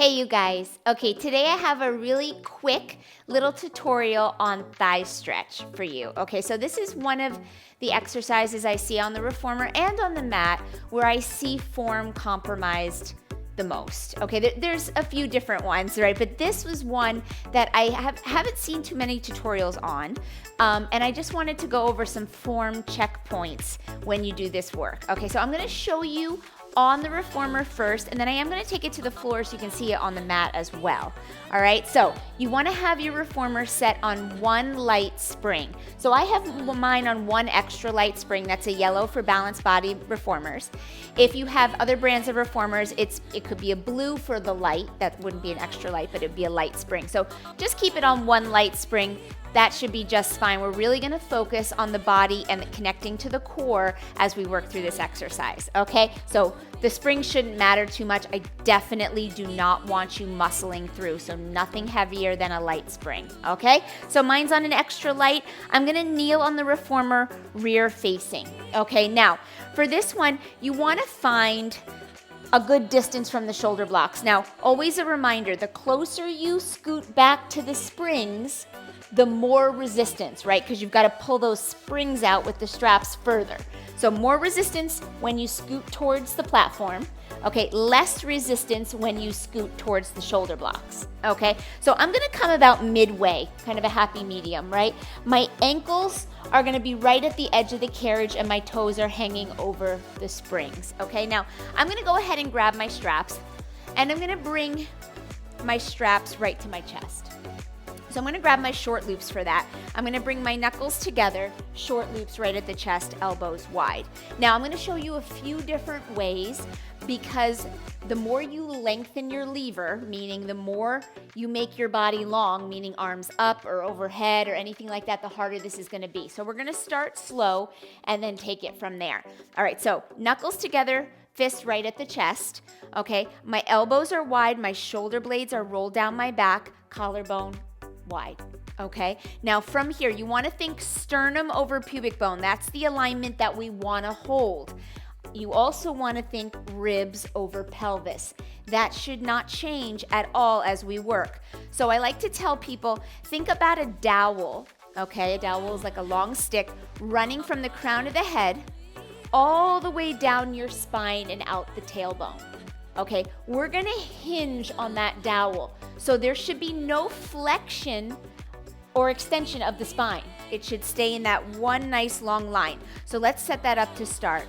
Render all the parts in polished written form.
Hey you guys, okay, today I have a really quick little tutorial on thigh stretch for you. Okay, so this is one of the exercises I see on the reformer and on the mat where I see form compromised the most. Okay, there's a few different ones, right? But this was one that I haven't seen too many tutorials on. And I just wanted to go over some form checkpoints when you do this work. Okay, so I'm gonna show you on the reformer first, and then I am going to take it to the floor so you can see it on the mat as well. All right, so you want to have your reformer set on one light spring. So I have mine on one extra light spring. That's a yellow for balanced body reformers. If you have other brands of reformers, it could be a blue for the light. That wouldn't be an extra light, but it'd be a light spring. So just keep it on one light spring. That should be just fine. We're really gonna focus on the body and connecting to the core as we work through this exercise, okay? So the spring shouldn't matter too much. I definitely do not want you muscling through, so nothing heavier than a light spring, okay? So mine's on an extra light. I'm gonna kneel on the reformer rear facing, okay? Now, for this one, you wanna find a good distance from the shoulder blocks. Now, always a reminder, the closer you scoot back to the springs, the more resistance, right? Because you've got to pull those springs out with the straps further. So more resistance when you scoot towards the platform, okay? Less resistance when you scoot towards the shoulder blocks, okay? So I'm gonna come about midway, kind of a happy medium, right? My ankles are gonna be right at the edge of the carriage and my toes are hanging over the springs, okay? Now, I'm gonna go ahead and grab my straps and I'm gonna bring my straps right to my chest. So I'm gonna grab my short loops for that. I'm gonna bring my knuckles together, short loops right at the chest, elbows wide. Now I'm gonna show you a few different ways because the more you lengthen your lever, meaning the more you make your body long, meaning arms up or overhead or anything like that, the harder this is gonna be. So we're gonna start slow and then take it from there. All right, so knuckles together, fists right at the chest, okay? My elbows are wide, my shoulder blades are rolled down my back, collarbone wide, okay? Now from here, you wanna think sternum over pubic bone. That's the alignment that we wanna hold. You also wanna think ribs over pelvis. That should not change at all as we work. So I like to tell people, think about a dowel, okay? A dowel is like a long stick running from the crown of the head all the way down your spine and out the tailbone. Okay, we're gonna hinge on that dowel. So there should be no flexion or extension of the spine. It should stay in that one nice long line. So let's set that up to start.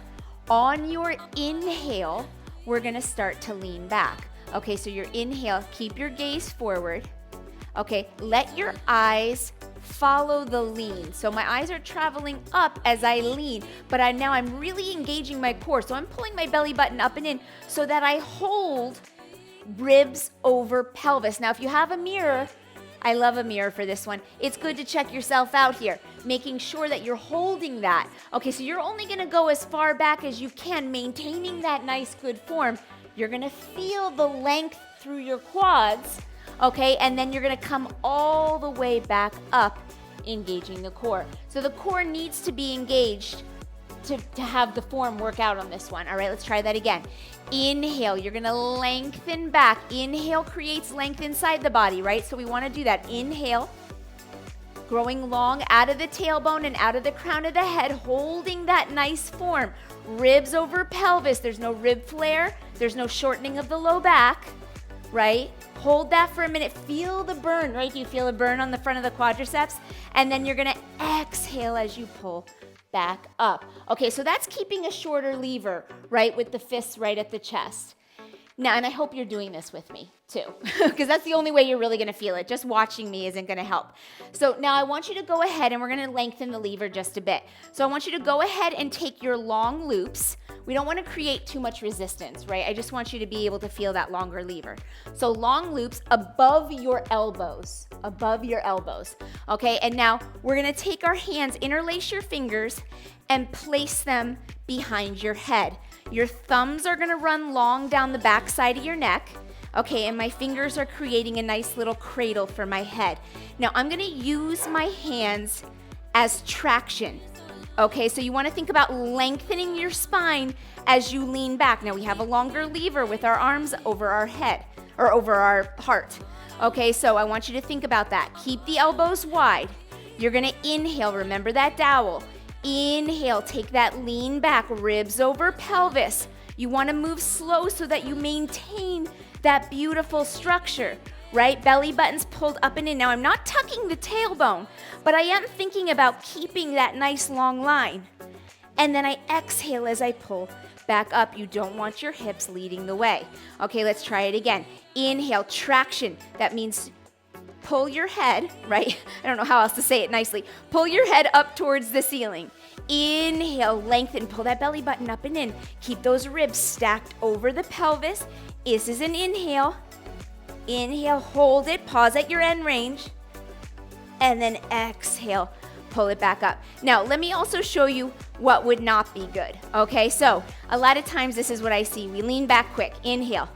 On your inhale, we're gonna start to lean back. Okay, so your inhale, keep your gaze forward. Okay, let your eyes follow the lean. So my eyes are traveling up as I lean, but now I'm really engaging my core. So I'm pulling my belly button up and in so that I hold ribs over pelvis. Now, if you have a mirror, I love a mirror for this one. It's good to check yourself out here, making sure that you're holding that. Okay, so you're only gonna go as far back as you can, maintaining that nice, good form. You're gonna feel the length through your quads, okay, and then you're gonna come all the way back up, engaging the core. So the core needs to be engaged to have the form work out on this one. All right, let's try that again. Inhale, you're gonna lengthen back. Inhale creates length inside the body, right? So we wanna do that. Inhale, growing long out of the tailbone and out of the crown of the head, holding that nice form. Ribs over pelvis, there's no rib flare, there's no shortening of the low back, right? Hold that for a minute, feel the burn, right? Do you feel a burn on the front of the quadriceps? And then you're gonna exhale as you pull back up. Okay, so that's keeping a shorter lever, right, with the fists right at the chest. Now, and I hope you're doing this with me too, because that's the only way you're really gonna feel it. Just watching me isn't gonna help. So now I want you to go ahead and we're gonna lengthen the lever just a bit. So I want you to go ahead and take your long loops. We don't wanna create too much resistance, right? I just want you to be able to feel that longer lever. So long loops above your elbows, okay? And now we're gonna take our hands, interlace your fingers, and place them behind your head. Your thumbs are gonna run long down the back side of your neck, okay, and my fingers are creating a nice little cradle for my head. Now I'm gonna use my hands as traction, okay? So you wanna think about lengthening your spine as you lean back. Now we have a longer lever with our arms over our head, or over our heart. Okay, so I want you to think about that. Keep the elbows wide. You're gonna inhale, remember that dowel. Inhale, take that lean back, ribs over pelvis. You wanna move slow so that you maintain that beautiful structure, right? Belly button's pulled up and in. Now I'm not tucking the tailbone, but I am thinking about keeping that nice long line. And then I exhale as I pull back up. You don't want your hips leading the way. Okay, let's try it again. Inhale, traction. That means pull your head, right? I don't know how else to say it nicely. Pull your head up towards the ceiling. Inhale, lengthen, pull that belly button up and in. Keep those ribs stacked over the pelvis. This is an inhale. Inhale, hold it, pause at your end range. And then exhale, pull it back up. Now, let me also show you what would not be good. Okay, so a lot of times this is what I see. We lean back quick. Inhale,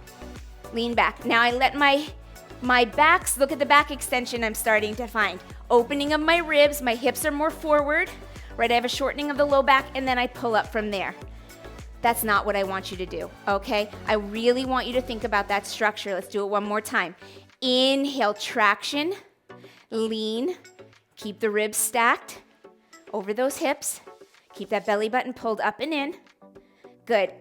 lean back. Now I let my backs, look at the back extension I'm starting to find. Opening of my ribs, my hips are more forward, right? I have a shortening of the low back, and then I pull up from there. That's not what I want you to do, okay? I really want you to think about that structure. Let's do it one more time. Inhale, traction, lean, keep the ribs stacked over those hips. Keep that belly button pulled up and in. Good.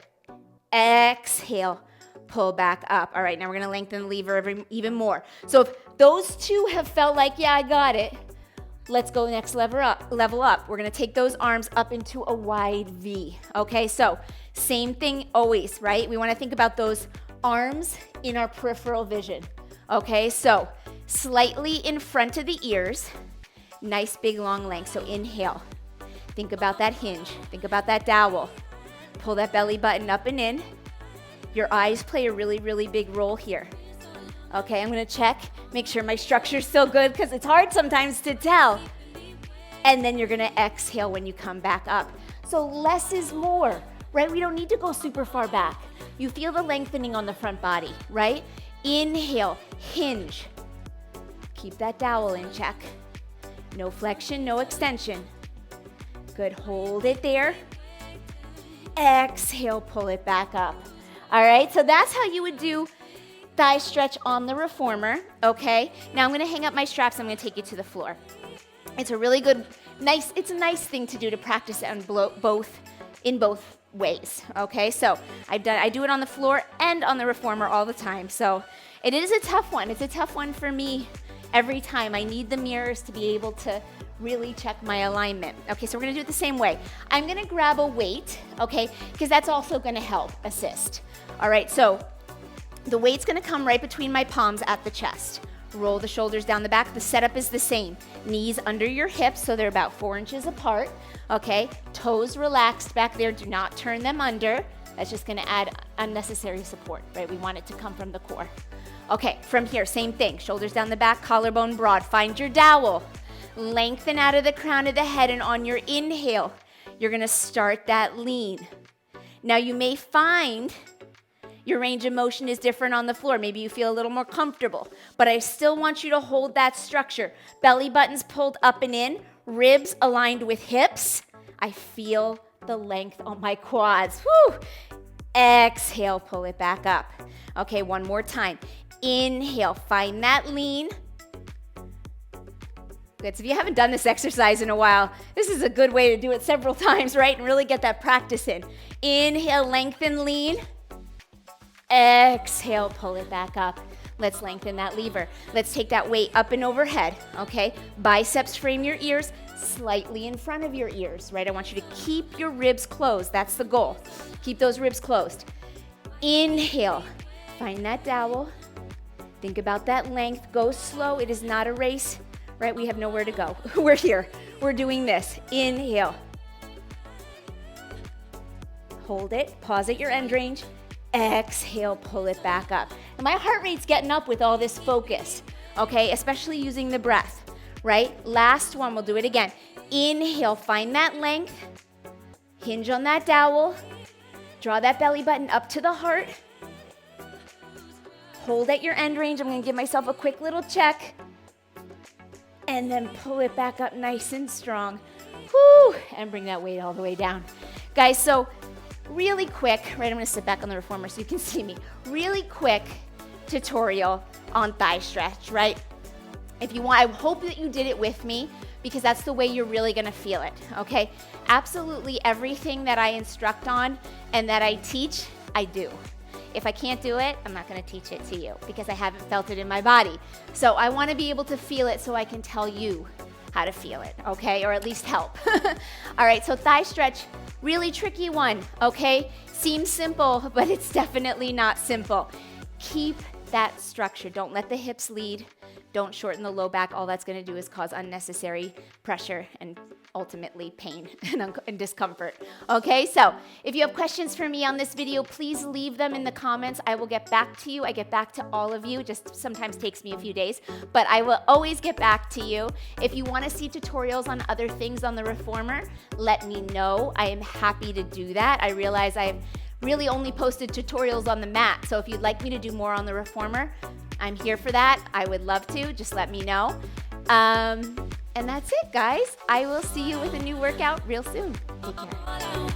Exhale, pull back up. All right, now we're gonna lengthen the lever even more. So if those two have felt like, yeah, I got it, let's go next level up. We're gonna take those arms up into a wide V, okay? So same thing always, right? We wanna think about those arms in our peripheral vision, okay? So slightly in front of the ears, nice big long length. So inhale, think about that hinge, think about that dowel. Pull that belly button up and in. Your eyes play a really, really big role here. Okay, I'm gonna check, make sure my structure's still good because it's hard sometimes to tell. And then you're gonna exhale when you come back up. So less is more, right? We don't need to go super far back. You feel the lengthening on the front body, right? Inhale, hinge. Keep that dowel in check. No flexion, no extension. Good, hold it there. Exhale, pull it back up. All right, so that's how you would do thigh stretch on the reformer, okay? Now I'm gonna hang up my straps, I'm gonna take you to the floor. It's a really good, it's a nice thing to do to practice on in both ways, okay? So I do it on the floor and on the reformer all the time. So it is a tough one. It's a tough one for me every time. I need the mirrors to be able to really check my alignment. Okay, so we're gonna do it the same way. I'm gonna grab a weight, okay? Because that's also gonna help assist. All right, so the weight's gonna come right between my palms at the chest. Roll the shoulders down the back. The setup is the same. Knees under your hips, so they're about 4 inches apart, okay? Toes relaxed back there. Do not turn them under. That's just gonna add unnecessary support, right? We want it to come from the core. Okay, from here, same thing. Shoulders down the back, collarbone broad. Find your dowel. Lengthen out of the crown of the head, and on your inhale, you're gonna start that lean. Now you may find your range of motion is different on the floor. Maybe you feel a little more comfortable, but I still want you to hold that structure. Belly buttons pulled up and in, ribs aligned with hips. I feel the length on my quads. Whew. Exhale, pull it back up. Okay, one more time. Inhale, find that lean. Good, so if you haven't done this exercise in a while, this is a good way to do it several times, right? And really get that practice in. Inhale, lengthen, lean. Exhale, pull it back up. Let's lengthen that lever. Let's take that weight up and overhead, okay? Biceps frame your ears, slightly in front of your ears, right? I want you to keep your ribs closed. That's the goal. Keep those ribs closed. Inhale, find that dowel. Think about that length. Go slow. It is not a race. Right, we have nowhere to go. We're here. We're doing this. Inhale. Hold it. Pause at your end range. Exhale, pull it back up. And my heart rate's getting up with all this focus, okay? Especially using the breath, right? Last one, we'll do it again. Inhale, find that length. Hinge on that dowel. Draw that belly button up to the heart. Hold at your end range. I'm gonna give myself a quick little check. And then pull it back up nice and strong. Whoo! And bring that weight all the way down. Guys, so really quick, right, I'm gonna sit back on the reformer so you can see me. Really quick, tutorial on thigh stretch, right? If you want, I hope that you did it with me because that's the way you're really gonna feel it, okay? Absolutely everything that I instruct on and that I teach, I do. If I can't do it, I'm not gonna teach it to you because I haven't felt it in my body. So I wanna be able to feel it so I can tell you how to feel it, okay? Or at least help. All right, so thigh stretch, really tricky one, okay? Seems simple, but it's definitely not simple. Keep that structure. Don't let the hips lead. Don't shorten the low back. All that's going to do is cause unnecessary pressure and ultimately pain and discomfort. Okay, so if you have questions for me on this video, please leave them in the comments. I will get back to you. I get back to all of you. Just sometimes takes me a few days, but I will always get back to you. If you want to see tutorials on other things on the reformer, let me know. I am happy to do that. I realize I've really only posted tutorials on the mat, so if you'd like me to do more on the reformer, I'm here for that. I would love to. Just let me know. And that's it, guys. I will see you with a new workout real soon. Take care.